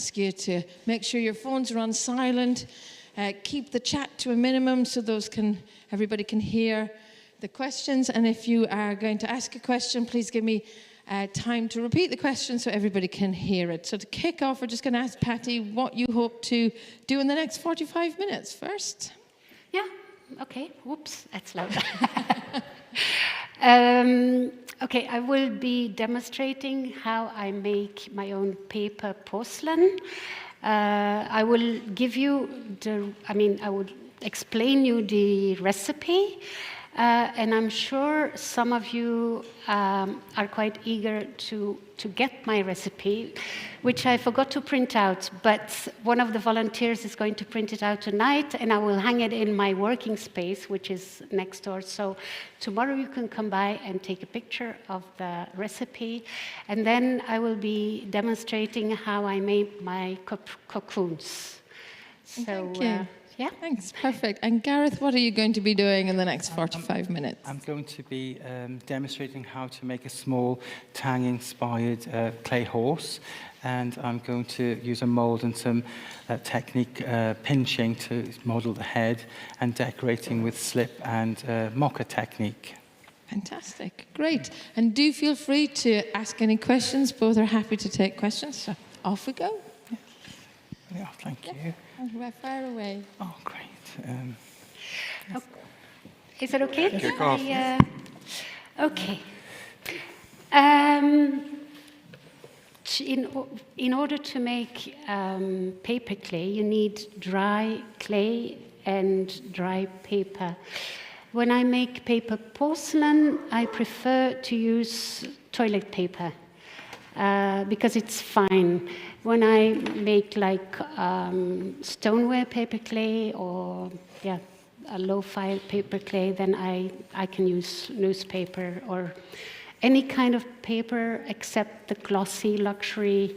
ask you to make sure your phones are on silent, keep the chat to a minimum so everybody can hear the questions. And if you are going to ask a question, please give me time to repeat the question so everybody can hear it. So to kick off, we're just going to ask Patty what you hope to do in the next 45 minutes first. Yeah, okay. Whoops, that's loud. Okay, I will be demonstrating how I make my own paper porcelain. I will give you I would explain you the recipe. And I'm sure some of you are quite eager to get my recipe, which I forgot to print out, but one of the volunteers is going to print it out tonight, and I will hang it in my working space, which is next door. So tomorrow you can come by and take a picture of the recipe, and then I will be demonstrating how I made my cocoons. So, thank you. Yeah. Thanks, perfect. And Gareth, what are you going to be doing in the next 45 minutes? I'm going to be demonstrating how to make a small Tang-inspired clay horse. And I'm going to use a mold and some technique pinching to model the head and decorating with slip and mocha technique. Fantastic, great. And do feel free to ask any questions. Both are happy to take questions. So off we go. Yeah, thank you. We're far away. Oh, great. Is it okay? Kick off. Okay. In order to make paper clay, you need dry clay and dry paper. When I make paper porcelain, I prefer to use toilet paper because it's fine. When I make like stoneware paper clay or a low-file paper clay, then I can use newspaper or any kind of paper except the glossy luxury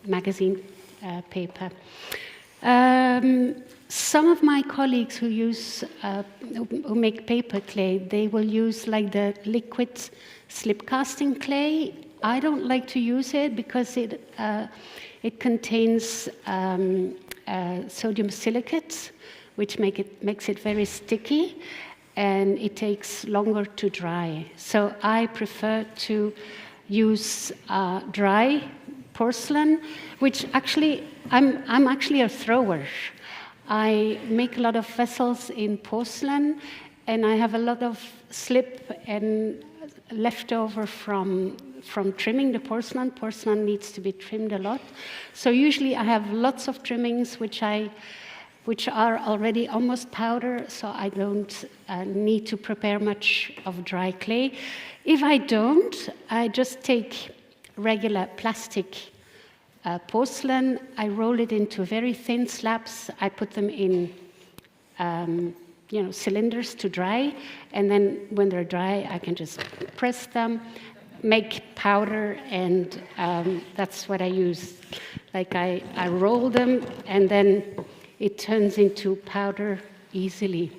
magazine paper. Some of my colleagues who make paper clay, they will use like the liquid slip casting clay. I don't like to use it because it contains sodium silicates, which makes it very sticky, and it takes longer to dry. So I prefer to use dry porcelain, which actually I'm actually a thrower. I make a lot of vessels in porcelain, and I have a lot of slip and leftover from trimming the porcelain. Porcelain needs to be trimmed a lot. So usually I have lots of trimmings which are already almost powder, so I don't need to prepare much of dry clay. If I don't, I just take regular plastic porcelain, I roll it into very thin slabs, I put them in cylinders to dry, and then when they're dry, I can just press them, make powder, and that's what I use. Like I roll them, and then it turns into powder easily.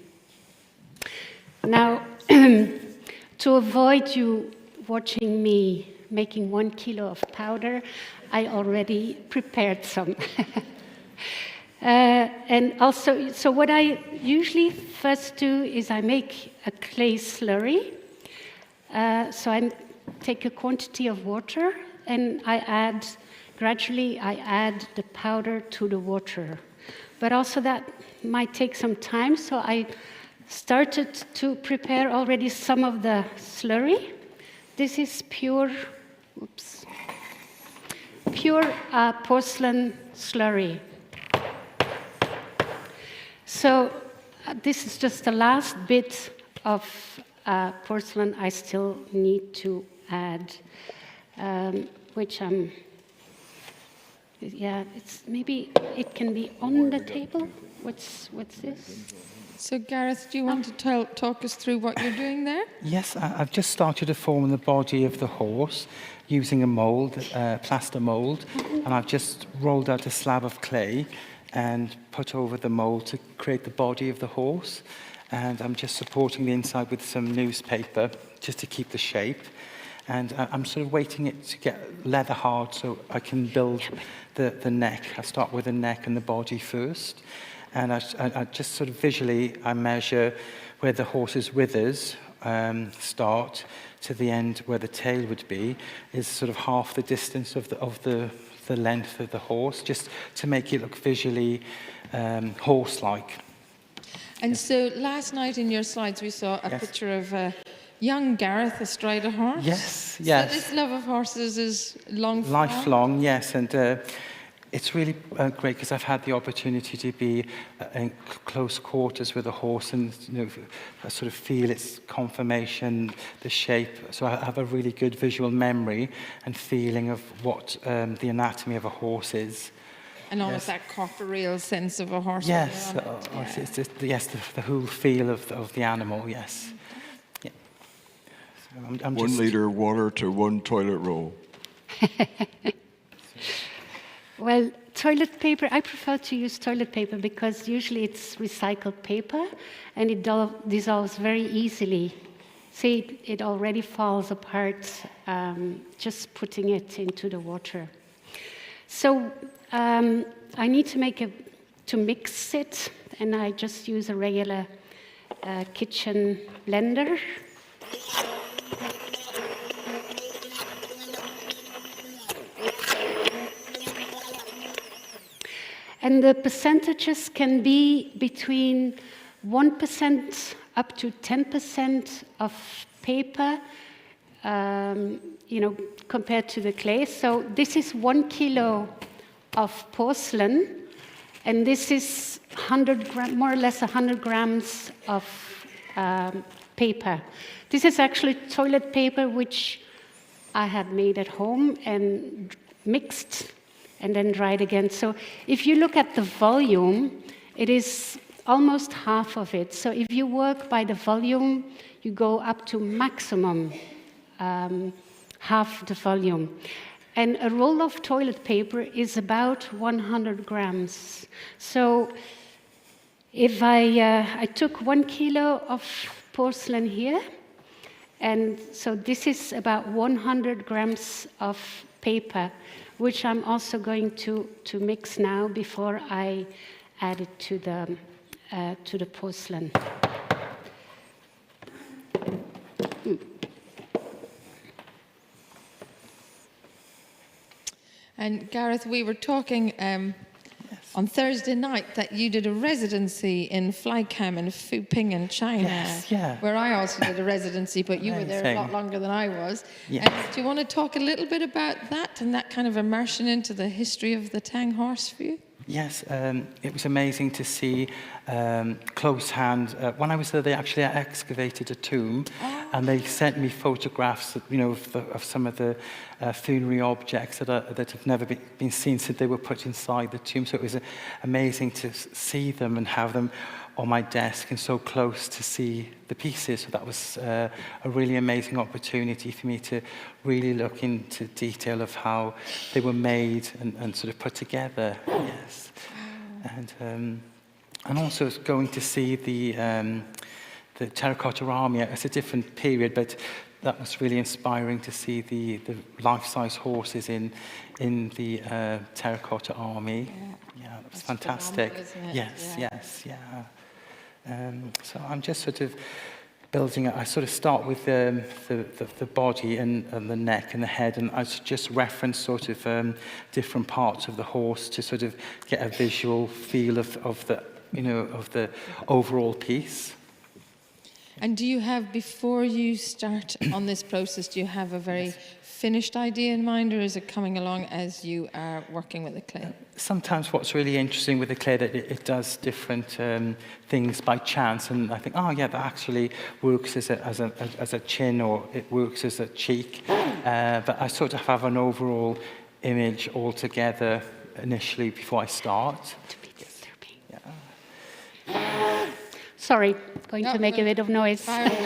Now, to avoid you watching me making 1 kilo of powder, I already prepared some. And also, so what I usually first do is I make a clay slurry. So I take a quantity of water, and gradually I add the powder to the water. But also that might take some time, so I started to prepare already some of the slurry. This is pure porcelain slurry. So this is just the last bit of porcelain I still need to add, which maybe it can be on the table. What's this? So Gareth, do you want to talk us through what you're doing there? Yes, I've just started to form the body of the horse using a mold, plaster mold, and I've just rolled out a slab of clay and put over the mold to create the body of the horse. And I'm just supporting the inside with some newspaper just to keep the shape. And I'm sort of waiting it to get leather hard so I can build the neck. I start with the neck and the body first. And I just sort of visually, I measure where the horse's withers start to the end where the tail would be, is sort of half the distance of the length of the horse, just to make it look visually horse-like. And so last night in your slides we saw a picture of young Gareth astride a horse. Yes, So yes. this love of horses is Lifelong, yes. And it's really great because I've had the opportunity to be in close quarters with a horse and I sort of feel its conformation, the shape. So I have a really good visual memory and feeling of what the anatomy of a horse is. And almost that corporeal sense of a horse. Yes, it's just, the whole feel of the animal, yes. Yeah. So I'm 1 litre of water to 1 toilet roll. Well, toilet paper, I prefer to use toilet paper because usually it's recycled paper and it dissolves very easily. See, it already falls apart just putting it into the water. So I need to mix it, and I just use a regular kitchen blender. And the percentages can be between 1% up to 10% of paper, compared to the clay. So this is 1 kilo of porcelain, and this is more or less 100 grams of paper. This is actually toilet paper, which I had made at home and mixed and then dried again. So if you look at the volume, it is almost half of it. So if you work by the volume, you go up to maximum half the volume. And a roll of toilet paper is about 100 grams. So if I took 1 kilo of porcelain here, and so this is about 100 grams of paper, which I'm also going to mix now before I add it to the porcelain. And Gareth, we were talking on Thursday night that you did a residency in Flycam in Fuping in China. Yes, yeah. Where I also did a residency, but you were there a lot longer than I was. Yes. Do you want to talk a little bit about that and that kind of immersion into the history of the Tang horse for you? Yes, it was amazing to see close hand. When I was there, they actually excavated a tomb, and they sent me photographs, of some of the funerary objects that have never been seen since they were put inside the tomb. So it was amazing to see them and have them on my desk and so close to see the pieces. So that was a really amazing opportunity for me to really look into detail of how they were made and sort of put together. Yes, and also going to see the terracotta army. It's a different period, but that was really inspiring to see the life-size horses in the terracotta army. Yeah, that was fantastic. Yes. So I'm just sort of building it. I sort of start with the body and the neck and the head, and I just reference sort of different parts of the horse to sort of get a visual feel of the overall piece. And do you have, before you start on this process, do you have a very finished idea in mind, or is it coming along as you are working with the clay? Sometimes what's really interesting with the clay that it does different things by chance, and I think, that actually works as a chin, or it works as a cheek. But I sort of have an overall image altogether initially before I start. Sorry, going to make a bit of noise. Fire away.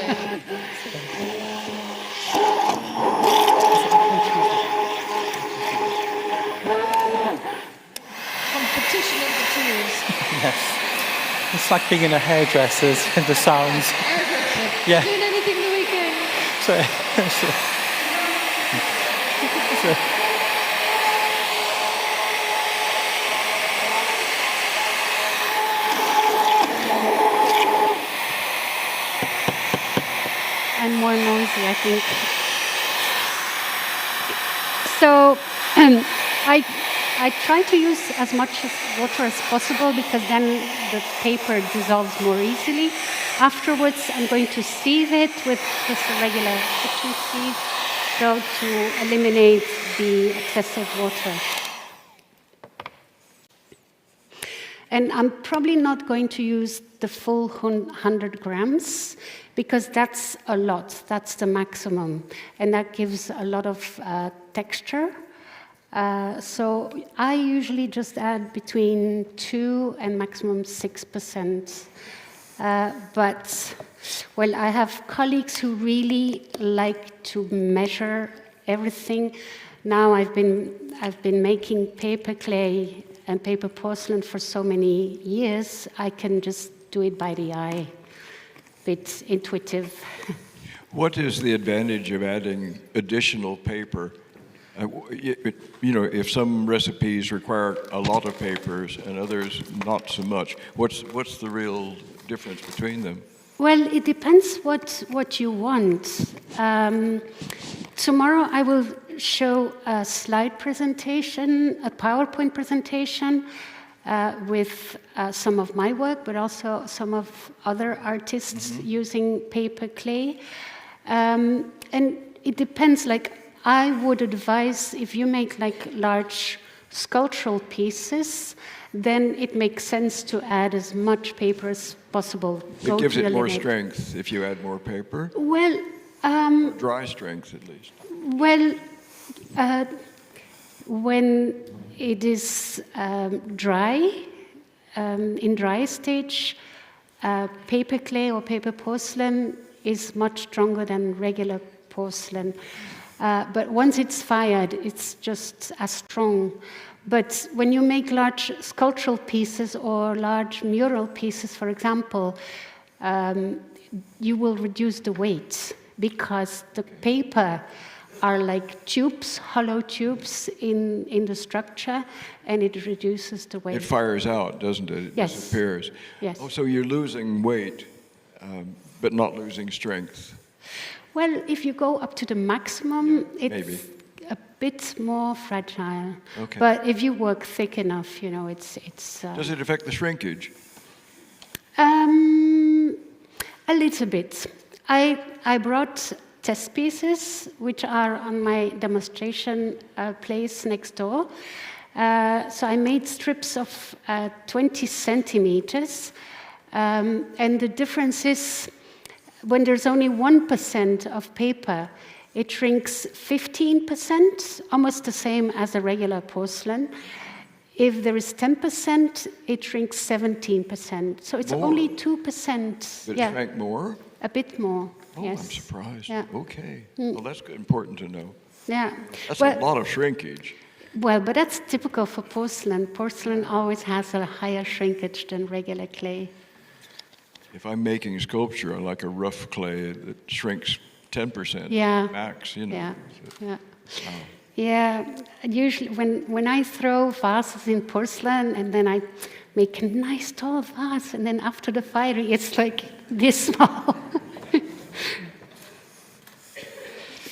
Competition of the tools. Yes. It's like being in a hairdresser's and the sounds. Hairdresser. Yeah. Doing anything the weekend? So And more noisy, I think. So I try to use as much water as possible because then the paper dissolves more easily. Afterwards, I'm going to sieve it with just a regular kitchen sieve, so to eliminate the excessive water. And I'm probably not going to use the full 100 grams because that's a lot, that's the maximum. And that gives a lot of texture. So I usually just add between 2 and maximum 6%. But, well, I have colleagues who really like to measure everything. Now I've been making paper clay and paper porcelain for so many years, I can just do it by the eye. Bit intuitive. What is the advantage of adding additional paper? You know, if some recipes require a lot of papers and others not so much, what's the real difference between them? Well, it depends what you want. Tomorrow I will show a slide presentation, a PowerPoint presentation with some of my work, but also some of other artists using paper clay. And it depends, like I would advise if you make like large sculptural pieces, then it makes sense to add as much paper as possible. It gives it more strength if you add more paper? Well, dry strength at least. Well, when it is dry, in dry stage, paper clay or paper porcelain is much stronger than regular porcelain. But once it's fired, it's just as strong. But when you make large sculptural pieces or large mural pieces, for example, you will reduce the weight because the paper are like tubes, hollow tubes in the structure, and it reduces the weight. It fires out, doesn't it? It disappears. Yes. Oh, so you're losing weight, but not losing strength. Well, if you go up to the maximum, it's maybe a bit more fragile. Okay. But if you work thick enough, you know, it's. Does it affect the shrinkage? A little bit. I brought test pieces, which are on my demonstration place next door. So I made strips of 20 centimeters. And the difference is when there's only 1% of paper, it shrinks 15%, almost the same as a regular porcelain. If there is 10%, it shrinks 17%. So it's more. Only 2%. But it shrank more? A bit more. Oh, yes. I'm surprised. Yeah. Okay. Well, that's good, important to know. Yeah. That's a lot of shrinkage. Well, but that's typical for porcelain. Porcelain always has a higher shrinkage than regular clay. If I'm making sculpture on like a rough clay, it shrinks 10% max, you know. Yeah. Yeah. Wow. Yeah. Usually when I throw vases in porcelain and then I make a nice tall vase and then after the fire it's like this small.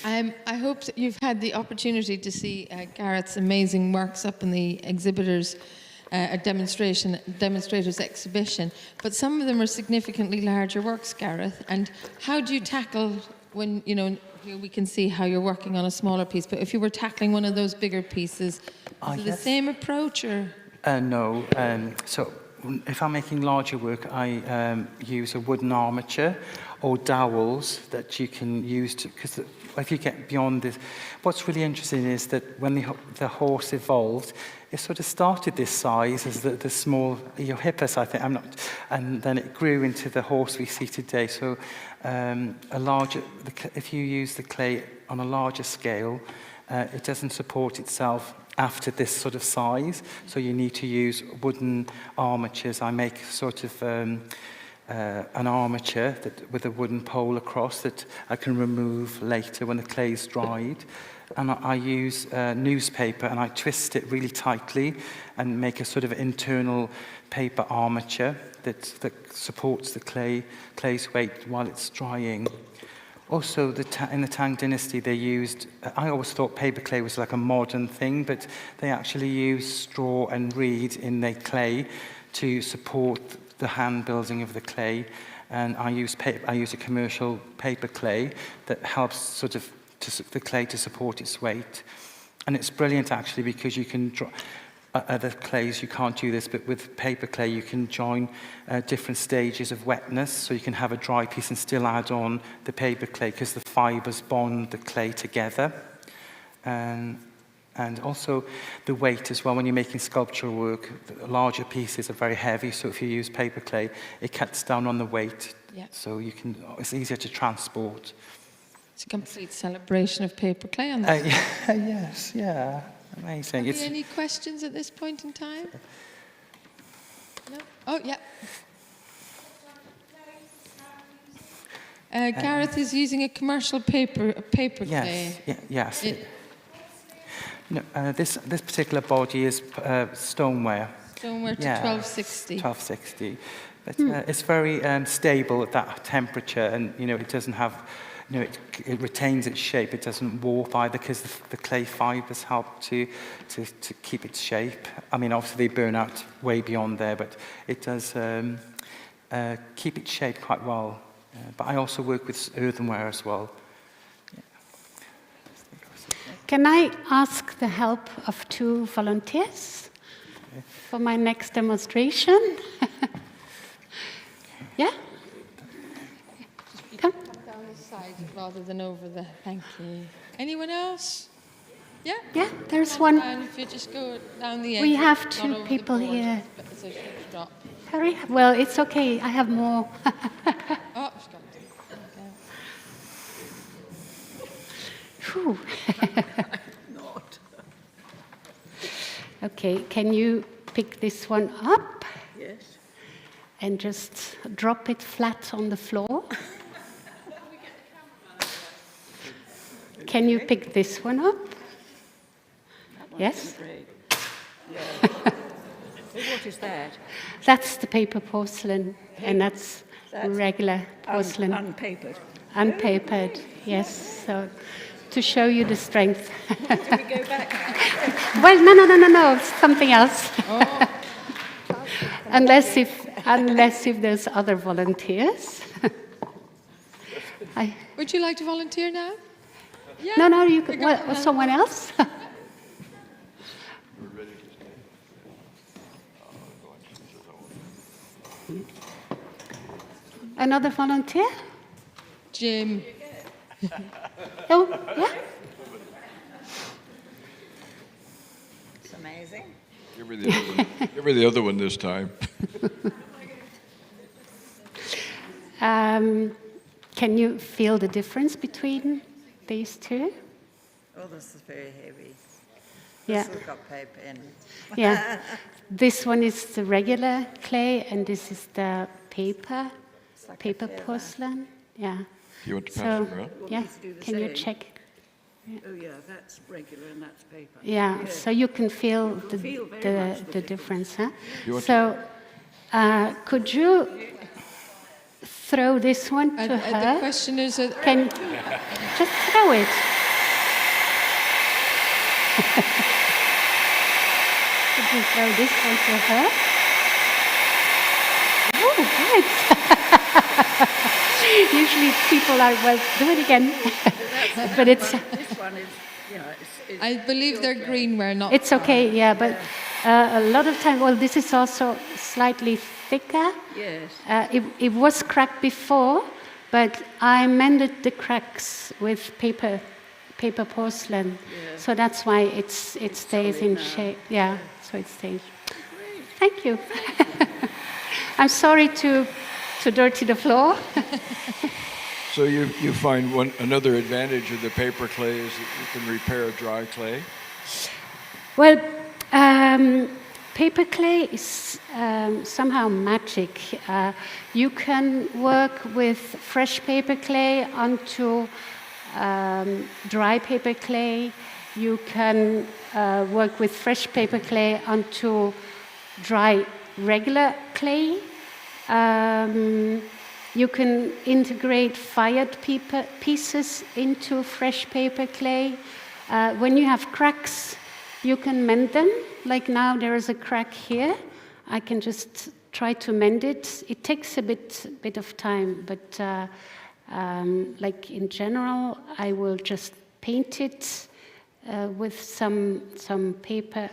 I hope that you've had the opportunity to see Gareth's amazing works up in the exhibitors' demonstrators exhibition, but some of them are significantly larger works, Gareth. And how do you tackle when, you know, here we can see how you're working on a smaller piece, but if you were tackling one of those bigger pieces, is it the same approach or? No. So if I'm making larger work, I use a wooden armature or dowels that you can use to, because if you get beyond this, what's really interesting is that when the horse evolved, it sort of started this size as the small Hippus, I think, and then it grew into the horse we see today. So if you use the clay on a larger scale, it doesn't support itself after this sort of size, so you need to use wooden armatures. I make sort of an armature with a wooden pole across that I can remove later when the clay's dried. And I use newspaper and I twist it really tightly and make a sort of internal paper armature that supports the clay's weight while it's drying. Also, in the Tang dynasty, they used, I always thought paper clay was like a modern thing, but they actually used straw and reed in their clay to support the hand building of the clay. And I use a commercial paper clay that helps sort of the clay to support its weight. And it's brilliant actually because you can other clays you can't do this, but with paper clay you can join different stages of wetness, so you can have a dry piece and still add on the paper clay because the fibers bond the clay together. And also the weight as well. When you're making sculptural work, the larger pieces are very heavy, so if you use paper clay, it cuts down on the weight. Yeah. So it's easier to transport. It's a complete celebration of paper clay on this. Yes, yeah, amazing. Have you any questions at this point in time? No? Oh, yeah. Gareth is using a commercial paper clay. Yes. No, this particular body is stoneware. Stoneware to 1260. 1260. But it's very stable at that temperature, and it doesn't have, it retains its shape. It doesn't warp either because the clay fibers help to keep its shape. I mean, obviously they burn out way beyond there, but it does keep its shape quite well. But I also work with earthenware as well. Can I ask the help of 2 volunteers for my next demonstration? Yeah? Come. Down the side rather than over the. Thank you. Anyone else? Yeah? Yeah, there's one. And if you just go down the edge. We have not 2 over the people board, here. but it's a huge drop. Hurry. Well, it's okay. I have more. Oh, stop. Phew. Okay, can you pick this one up? Yes. And just drop it flat on the floor. Can you pick this one up? Yes? Great. Yeah. What is that? That's the paper porcelain, and that's regular porcelain. Unpapered. Unpapered, yes. So to show you the strength. Do we go back now? Well, no, something else. Oh. unless if there's other volunteers. Would you like to volunteer now? Yeah. No, you could. Well, someone else. Another volunteer? Jim. Oh, yeah. It's amazing. Give her the other one. Give her the other one this time. Can you feel the difference between these 2? Oh, this is very heavy. Yeah. This has got paper in. Yeah. This one is the regular clay, and this is the paper Like porcelain. Yeah. You want to pass So, it around? yeah. me to do the Can you same? check? Oh, yeah, that's regular and that's paper. Yeah. So you can feel feel very much the difference, huh? You want So, could you throw this one to The her? question is, Can just throw it. Could you throw this one to her? Oh, right. Usually people are, well, do it again. But it's This one is, it's I believe they're greenware, not. it's okay, yeah. But a lot of time, well, this is also slightly thicker. yes. It was cracked before, but I mended the cracks with paper porcelain. Yeah. So that's why it stays in shape. Yeah, so it stays. Thank you. I'm sorry to dirty the floor. So you find another advantage of the paper clay is that you can repair dry clay? Well, paper clay is somehow magic. You can work with fresh paper clay onto dry paper clay. You can work with fresh paper clay onto dry regular clay. You can integrate fired pieces into fresh paper clay. When you have cracks, you can mend them. Like now, there is a crack here. I can just try to mend it. It takes a bit of time, but like in general, I will just paint it with some paper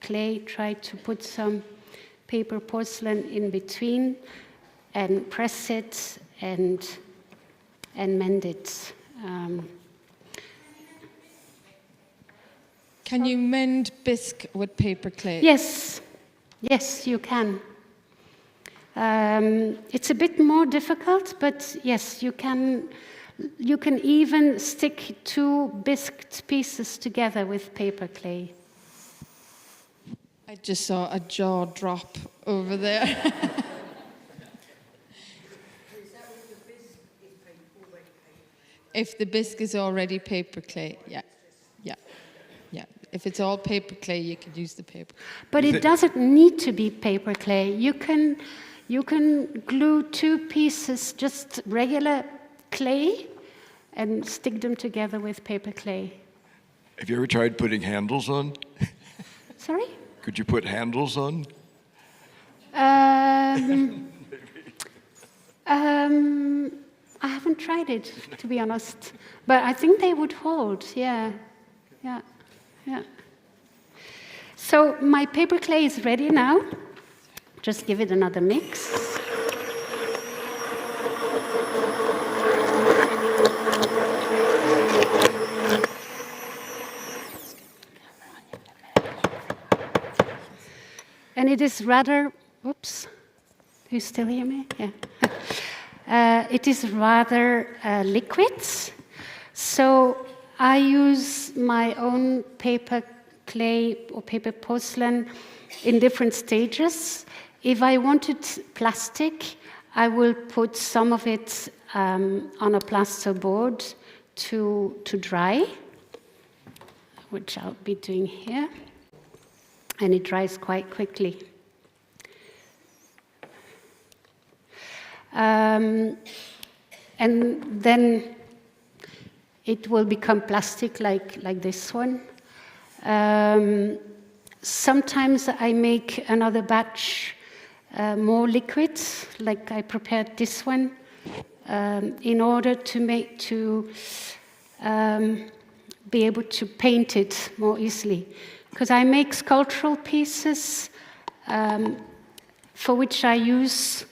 clay. Try to put some paper porcelain in between, and press it and mend it. Can you mend bisque with paper clay? Yes, you can. It's a bit more difficult, but yes, you can. You can even stick 2 bisque pieces together with paper clay. I just saw a jaw drop over there. If the bisque is already paper clay, yeah. If it's all paper clay, you could use the paper. But it doesn't need to be paper clay. You can glue 2 pieces, just regular clay, and stick them together with paper clay. Have you ever tried putting handles on? Sorry? Could you put handles on? I haven't tried it, to be honest. But I think they would hold, yeah. So my paper clay is ready now. Just give it another mix. And it is rather, oops, do you still hear me? Yeah. It is rather liquid. So I use my own paper clay or paper porcelain in different stages. If I wanted plastic, I will put some of it on a plaster board to dry, which I'll be doing here. And it dries quite quickly. And then it will become plastic like this one. Sometimes I make another batch more liquid, like I prepared this one, in order to be able to paint it more easily. Because I make sculptural pieces for which I use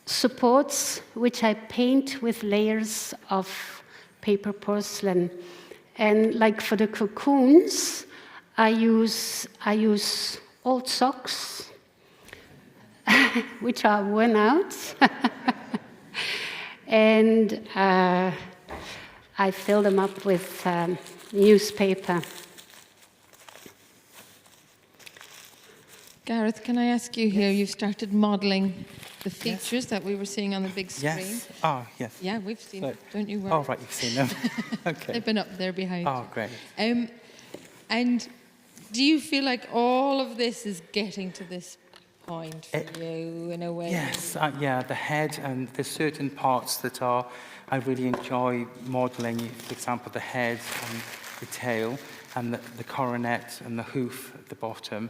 supports, which I paint with layers of paper porcelain. And like for the cocoons, I use old socks, which are worn out, and I fill them up with newspaper. Gareth, can I ask you here, you've started modelling the features that we were seeing on the big screen. Yes. Oh, yes. Yeah, we've seen them. Don't you worry. Oh, right, you've seen them. Okay. They've been up there behind. Oh, great. And do you feel like all of this is getting to this point for you in a way? Yes, yeah, the head, and there's certain parts that I really enjoy modelling. For example, the head and the tail, and the coronet and the hoof at the bottom.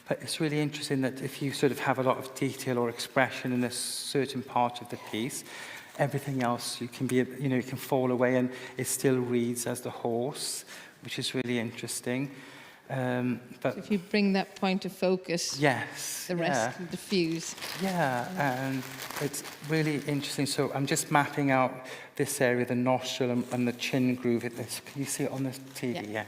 But it's really interesting that if you sort of have a lot of detail or expression in a certain part of the piece, everything else you can fall away, and it still reads as the horse, which is really interesting. But so if you bring that point of focus, yes, the rest will diffuse. Yeah, and it's really interesting. So I'm just mapping out this area, the nostril and the chin groove. Can you see it on the TV? Yeah.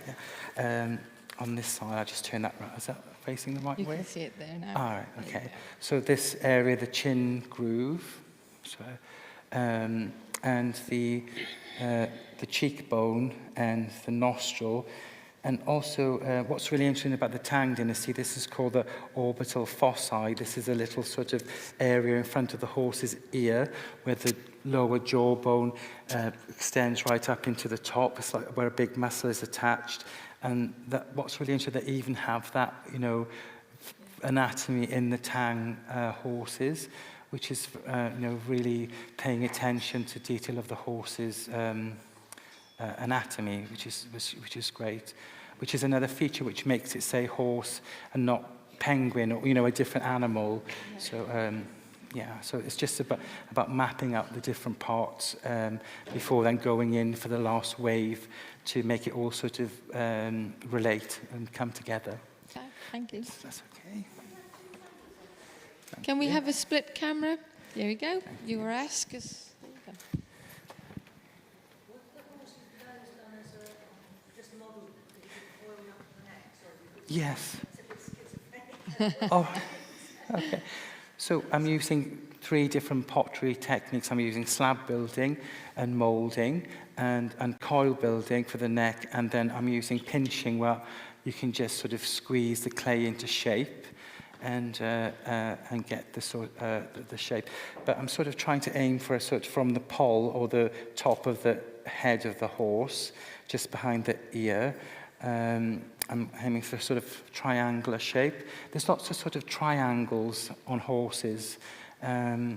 On this side, I'll just turn that around. Is that facing the right way? You can see it there now. All right, okay. So this area, the chin groove, and the cheekbone and the nostril, And also, what's really interesting about the tang dynasty, this is called the orbital foci. This is a little sort of area in front of the horse's ear where the lower jawbone extends right up into the top. It's like where a big muscle is attached. And what's really interesting, they even have that, anatomy in the tang horses, which is, really paying attention to detail of the horse's anatomy, which is great, which is another feature which makes it say horse and not penguin or a different animal. So so it's just about mapping out the different parts before then going in for the last wave to make it all sort of relate and come together. Okay, thank you. That's okay. Can we have a split camera? There we go. You were asked. There you go. Yes. Oh, okay. So I'm using 3 different pottery techniques. I'm using slab building and moulding and coil building for the neck, and then I'm using pinching where you can just sort of squeeze the clay into shape and get the shape. But I'm sort of trying to aim for a sort of from the poll or the top of the head of the horse, just behind the ear. I'm aiming for a sort of triangular shape. There's lots of sort of triangles on horses. So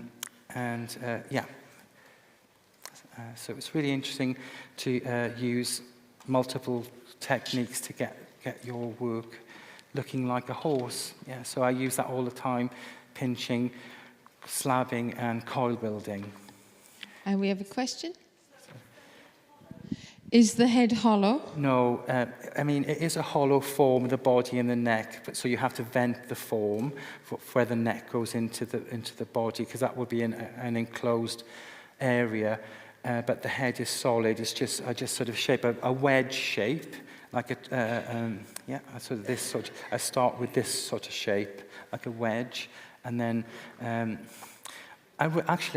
it's really interesting to use multiple techniques to get your work looking like a horse. Yeah, so I use that all the time, pinching, slabbing, and coil building. And we have a question. Is the head hollow? No, it is a hollow form of the body and the neck, but so you have to vent the form for where the neck goes into the body, because that would be an enclosed area. But the head is solid. I just sort of shape a wedge shape, like I start with this sort of shape, like a wedge, and then. I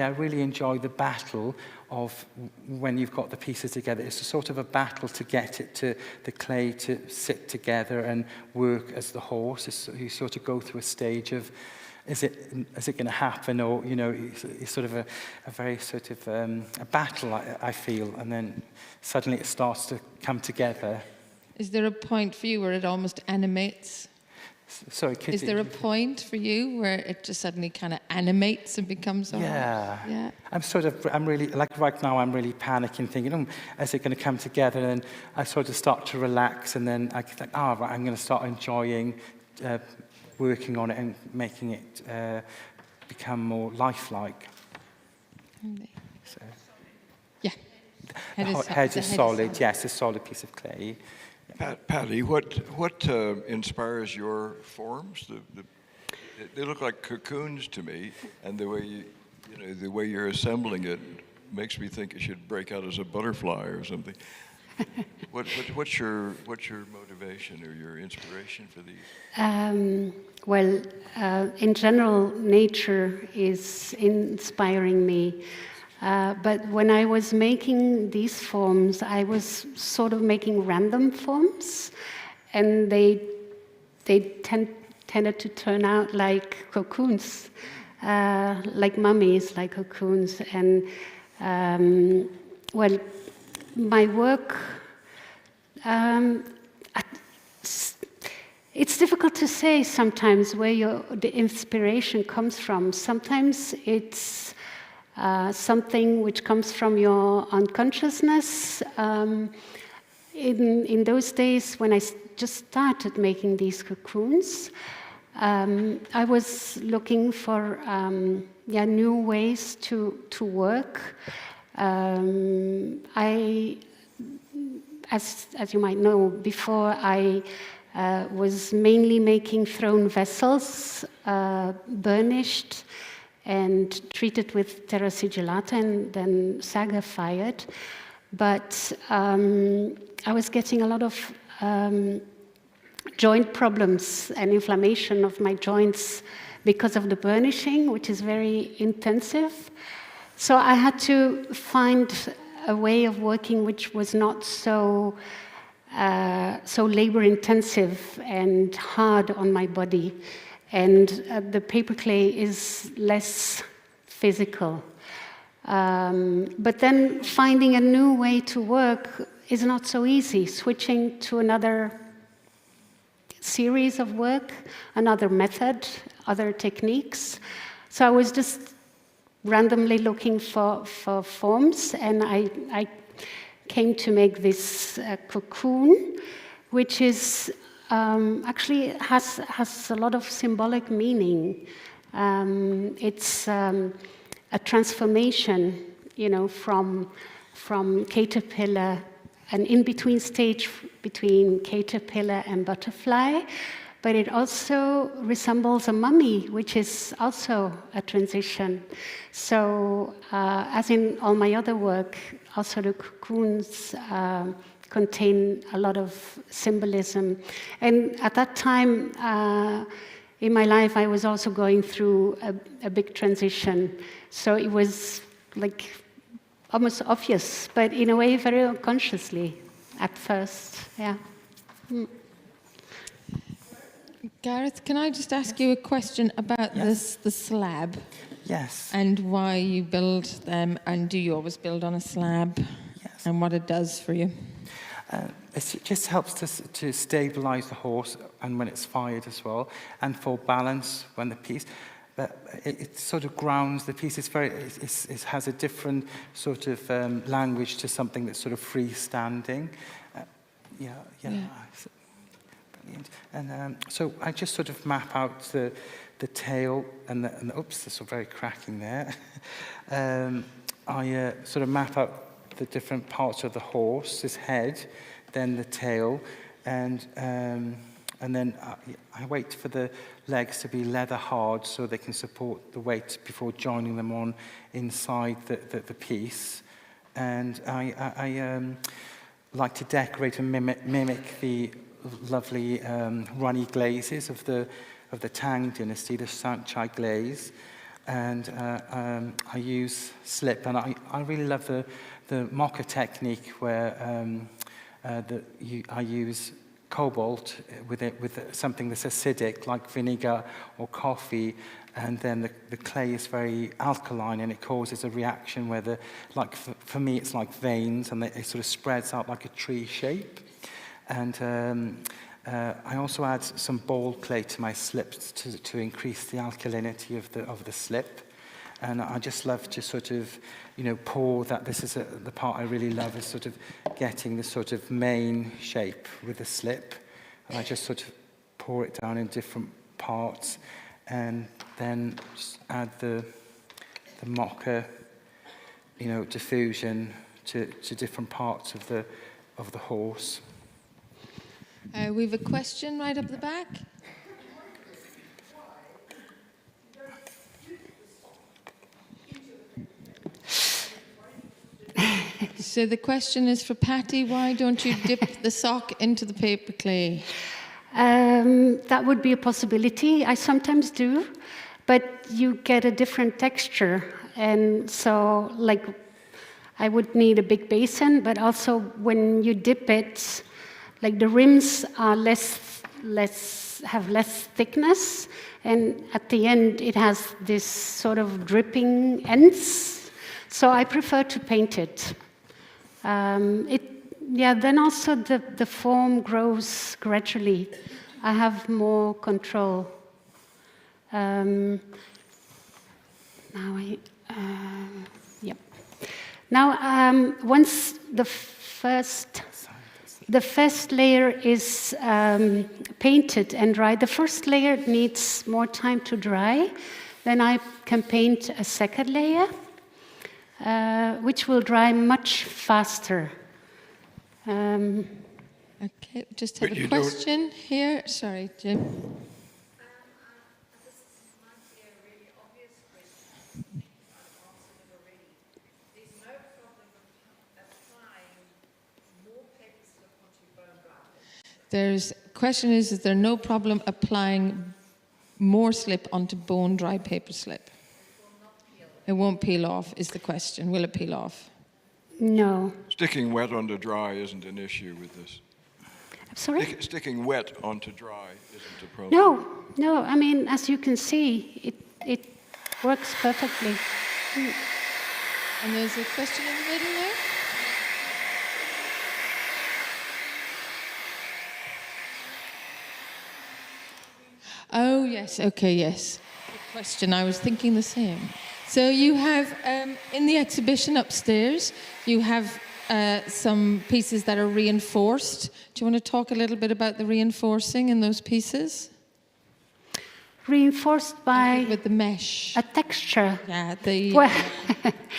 really enjoy the battle of when you've got the pieces together. It's a sort of a battle to get it to the clay to sit together and work as the horse. You sort of go through a stage of, is it going to happen, or it's sort of a very sort of a battle. I feel, and then suddenly it starts to come together. Is there a point for you where it almost animates? Sorry, is there a point for you where it just suddenly kind of animates and becomes all yeah. I'm really, like right now, I'm really panicking, thinking, is it going to come together? And I sort of start to relax, and then I think, right, I'm going to start enjoying working on it and making it become more lifelike. So. Yeah. Head is solid, yes, a solid piece of clay. Patty, what inspires your forms? They look like cocoons to me, and the way you're assembling it makes me think it should break out as a butterfly or something. What's your motivation or your inspiration for these? In general, nature is inspiring me. But when I was making these forms, I was sort of making random forms, and they tended to turn out like cocoons, like mummies, like cocoons. And my work, it's difficult to say sometimes where the inspiration comes from. Sometimes it's something which comes from your unconsciousness. In those days when I just started making these cocoons, I was looking for new ways to work. As you might know, before I was mainly making thrown vessels, burnished and treated with terra sigillata and then saga fired. But I was getting a lot of joint problems and inflammation of my joints because of the burnishing, which is very intensive. So I had to find a way of working which was not so so labor-intensive and hard on my body. And the paper clay is less physical. But then finding a new way to work is not so easy. Switching to another series of work, another method, other techniques. So I was just randomly looking for forms, and I came to make this cocoon, which is actually has a lot of symbolic meaning. It's a transformation, from caterpillar, an in-between stage between caterpillar and butterfly, but it also resembles a mummy, which is also a transition. So, as in all my other work, also the cocoons contain a lot of symbolism. And at that time in my life, I was also going through a big transition. So it was like almost obvious, but in a way very unconsciously at first, yeah. Gareth, can I just ask you a question about the slab? Yes. And why you build them, and do you always build on a slab? Yes. And what it does for you? It just helps to stabilize the horse, and when it's fired as well, and for balance when the piece. But it sort of grounds the piece. It has a different sort of language to something that's sort of freestanding. Yeah. Brilliant. And so I just sort of map out the tail and the oops, there's some very cracking there. I sort of map out the different parts of the horse, his head, then the tail, and then I wait for the legs to be leather hard so they can support the weight before joining them on inside the piece. And I like to decorate and mimic the lovely runny glazes of the Tang dynasty, the Sanchai glaze. And I use slip, and I really love the mocha technique where I use cobalt with something that's acidic, like vinegar or coffee, and then the clay is very alkaline, and it causes a reaction where for me it's like veins, and it sort of spreads out like a tree shape. And I also add some ball clay to my slips to increase the alkalinity of the slip. And I just love to sort of, pour that. This is the part I really love, is sort of getting the sort of main shape with the slip. And I just sort of pour it down in different parts, and then just add the mocha, diffusion to different parts of the horse. We have a question right up the back. So the question is for Patty, why don't you dip the sock into the paper clay? That would be a possibility. I sometimes do, but you get a different texture. And so, I would need a big basin, but also when you dip it, the rims are have less thickness, and at the end it has this sort of dripping ends. So I prefer to paint it. Then also the form grows gradually. I have more control. Now, once the first layer is painted and dry, the first layer needs more time to dry. Then I can paint a second layer, which will dry much faster. Okay, just have a question here. Sorry, Jim. This might be a really obvious question. I've answered it already. There's no problem applying more paper slip onto bone dry. Question is there no problem applying more slip onto bone dry paper slip? It won't peel off is the question. Will it peel off? No. Sticking wet under dry isn't an issue with this. Sorry? Sticking wet onto dry isn't a problem. No. I mean, as you can see, it works perfectly. And there's a question in the middle there. Oh, yes. Okay, yes. Good question. I was thinking the same. So you have, in the exhibition upstairs, you have some pieces that are reinforced. Do you want to talk a little bit about the reinforcing in those pieces? Reinforced by With the mesh. a texture. Yeah, the Well,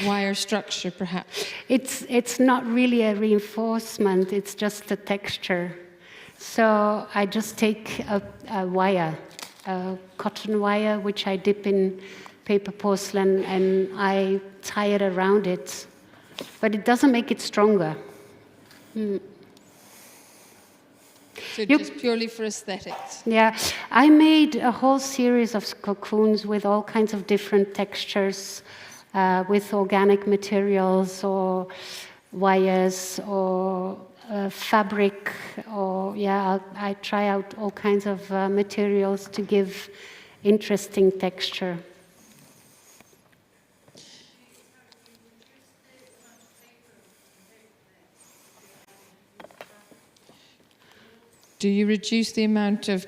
wire structure, perhaps. it's not really a reinforcement, it's just a texture. So I just take a wire, a cotton wire, which I dip in paper porcelain, and I tie it around it. But it doesn't make it stronger. So just purely for aesthetics. Yeah, I made a whole series of cocoons with all kinds of different textures, with organic materials or wires or fabric, or I try out all kinds of materials to give interesting texture. Do you reduce the amount of...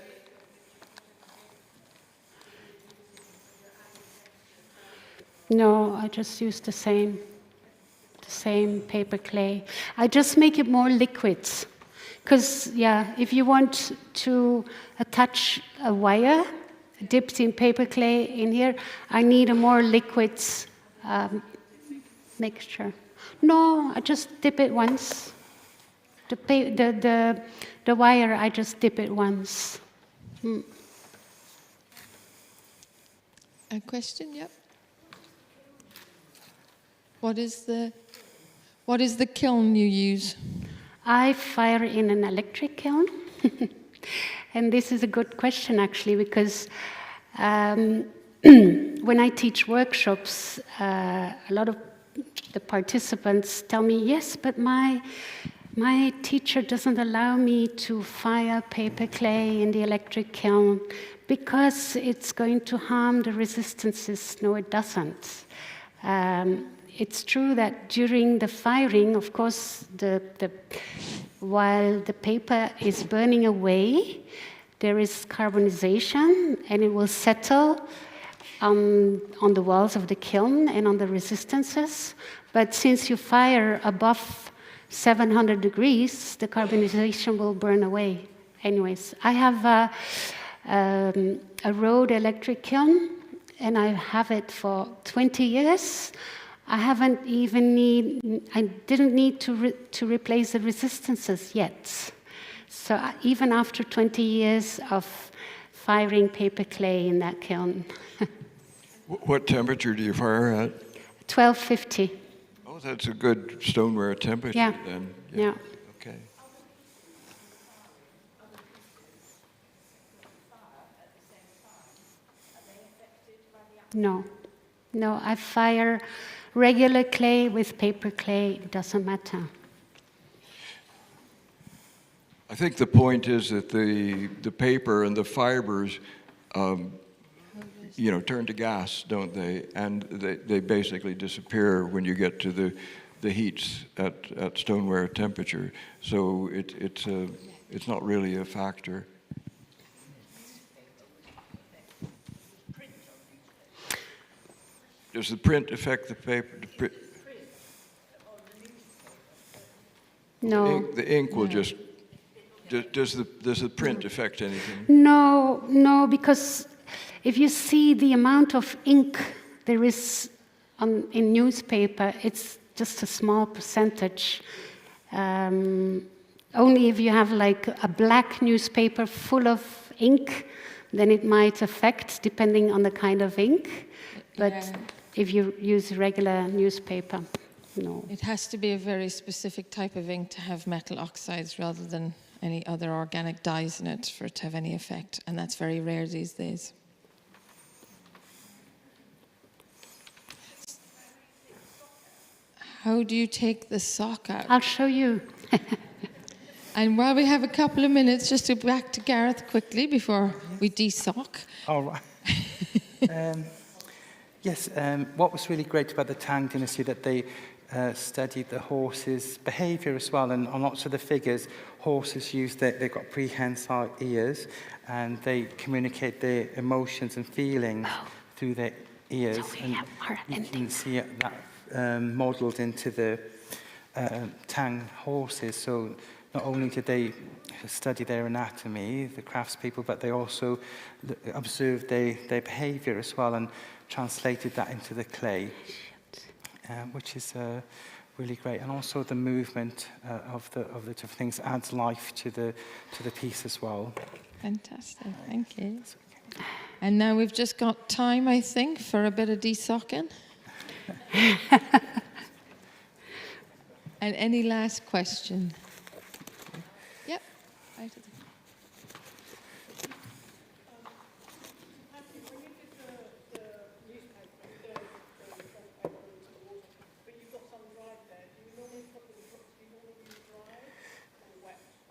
No, I just use the same paper clay. I just make it more liquids. Because, if you want to attach a wire dipped in paper clay in here, I need a more liquid mixture. No, I just dip it once. The wire, I just dip it once. A question, yep. What is the kiln you use? I fire in an electric kiln. And this is a good question, actually, because when I teach workshops, a lot of the participants tell me, yes, but my teacher doesn't allow me to fire paper clay in the electric kiln because it's going to harm the resistances. No, it doesn't. It's true that during the firing, of course, while the paper is burning away, there is carbonization, and it will settle on the walls of the kiln and on the resistances. But since you fire above 700 degrees, the carbonization will burn away. Anyways, I have a road electric kiln, and I have it for 20 years. I didn't need to replace the resistances yet. So even after 20 years of firing paper clay in that kiln. What temperature do you fire at? 1250. Oh, that's a good stoneware temperature then. Yeah. Okay. No, I fire regular clay with paper clay, it doesn't matter. I think the point is that the paper and the fibers, turn to gas, don't they? And they basically disappear when you get to the heats at stoneware temperature. So it's not really a factor. Does the print affect the paper? No. The ink will just... Does the print affect anything? No, because if you see the amount of ink there is in newspaper, it's just a small percentage. Only if you have like a black newspaper full of ink, then it might affect, depending on the kind of ink. But if you use regular newspaper, no. It has to be a very specific type of ink to have metal oxides rather than any other organic dyes in it for it to have any effect, and that's very rare these days. How do you take the sock out? I'll show you. And while we have a couple of minutes, just to back to Gareth quickly before we de-sock. All right. Yes, what was really great about the Tang dynasty that they studied the horses' behaviour as well, and on lots of the figures, horses they've got prehensile ears, and they communicate their emotions and feelings through their ears. So and you can see that modelled into the Tang horses. So not only did they study their anatomy, the craftspeople, but they also observed their behaviour as well and translated that into the clay, which is really great. And also the movement of the different things adds life to the piece as well. Fantastic, thank you. And now we've just got time, I think, for a bit of de-socking. And any last question? Yep. Right at the...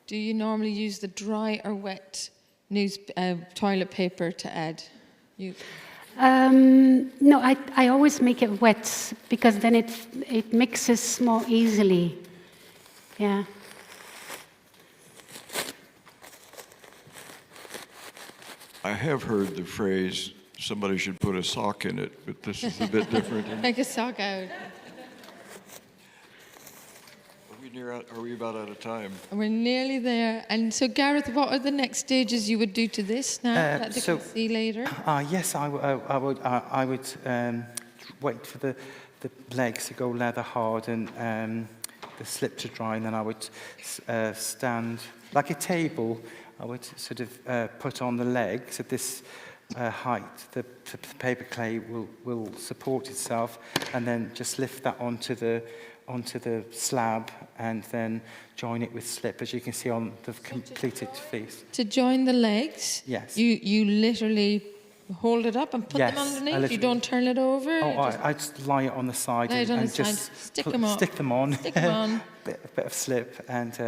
Do you normally use the dry or wet toilet paper to add? No, I always make it wet because then it mixes more easily. Yeah. I have heard the phrase, somebody should put a sock in it, but this is a bit different. Take a sock out. Are we about out of time? We're nearly there. And so, Gareth, what are the next stages you would do to this now that they can see later? Yes, I would wait for the legs to go leather hard and the slip to dry, and then I would stand like a table. I would sort of put on the legs at this height. The paper clay will support itself, and then just lift that onto the slab and then join it with slip, as you can see on the completed piece. To join the legs, yes, you literally hold it up and put them underneath? You don't turn it over? I just lie it on the side and just stick them on. Stick them on. Stick them on. bit of slip and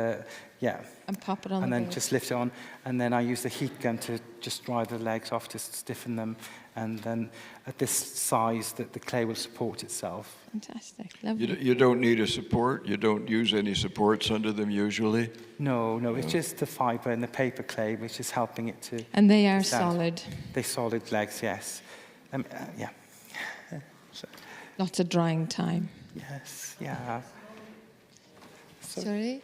and pop it on and the then board. just lift it on, and then I use the heat gun to just dry the legs off to stiffen them, and then at this size that the clay will support itself. Fantastic, lovely. You don't need a support? You don't use any supports under them usually? No, it's just the fibre and the paper clay which is helping it to... And they are solid? They're solid legs, yes. Yeah. So. Lots of drying time? Yes, yeah. Sorry?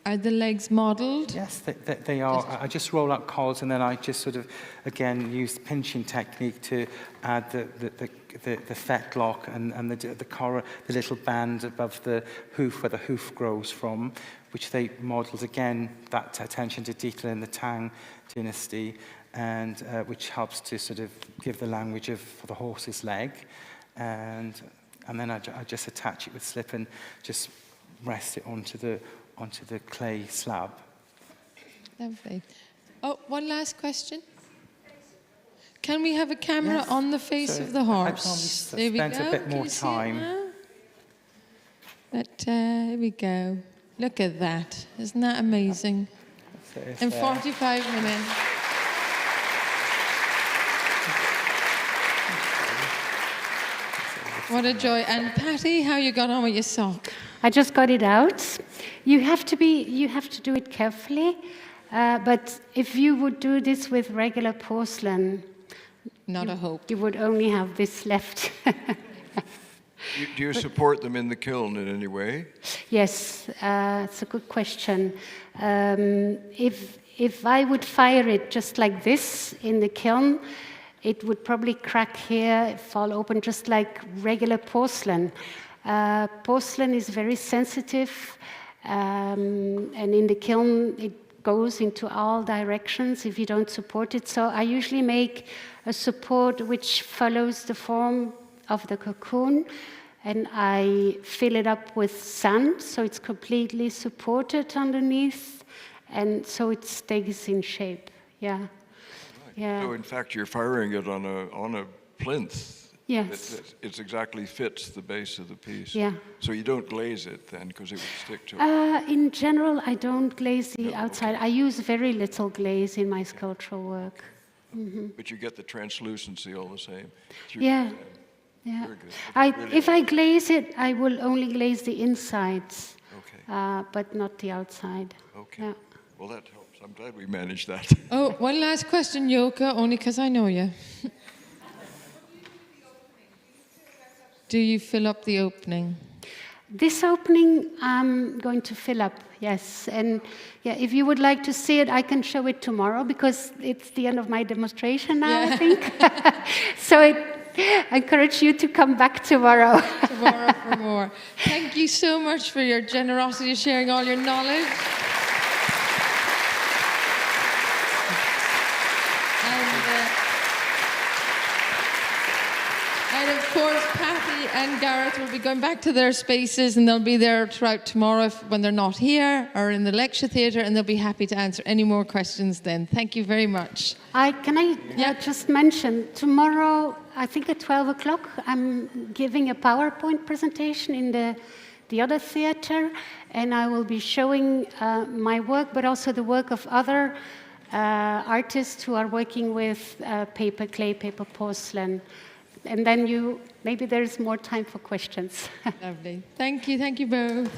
Are the legs modelled? Yes, they are. I just roll out coils, and then I just sort of, again, use the pinching technique to add the fetlock and the little band above the hoof where the hoof grows from, which they modelled, again, that attention to detail in the Tang dynasty, and which helps to sort of give the language for the horse's leg. And then I just attach it with slip and just rest it onto the clay slab. Lovely. Oh, one last question. Can we have a camera on the face of the horse? There we go. Spent a bit more time. But here we go. Look at that. Isn't that amazing? In 45 minutes. What a joy. And Patty, how you got on with your sock? I just got it out. You have to do it carefully, but if you would do this with regular porcelain, not a hope. You would only have this left. Do you support them in the kiln in any way? Yes, it's a good question. If I would fire it just like this in the kiln, it would probably crack here, fall open, just like regular porcelain. Porcelain is very sensitive, and in the kiln it goes into all directions if you don't support it. So I usually make a support which follows the form of the cocoon, and I fill it up with sand so it's completely supported underneath, and so it stays in shape. Yeah. Right. Yeah. So in fact, you're firing it on a plinth. Yes. It exactly fits the base of the piece. Yeah. So you don't glaze it then, because it would stick to it. In general, I don't glaze the outside. I use very little glaze in my sculptural work. But you get the translucency all the same. Yeah. Yeah. Very good. If I glaze it, I will only glaze the insides, Okay. but not the outside. Okay. Yeah. Well, that helps. I'm glad we managed that. Oh, one last question, Yoka, only because I know you. Do you fill up the opening? This opening, I'm going to fill up, yes. And yeah, if you would like to see it, I can show it tomorrow because it's the end of my demonstration now, I think. So I encourage you to come back tomorrow. Tomorrow for more. Thank you so much for your generosity, sharing all your knowledge. And of course, Patty and Gareth will be going back to their spaces, and they'll be there throughout tomorrow when they're not here, or in the lecture theatre, and they'll be happy to answer any more questions then. Thank you very much. Can I just mention, tomorrow, I think at 12 o'clock, I'm giving a PowerPoint presentation in the other theatre, and I will be showing my work, but also the work of other artists who are working with paper clay, paper porcelain. And then maybe there's more time for questions. Lovely. Thank you both.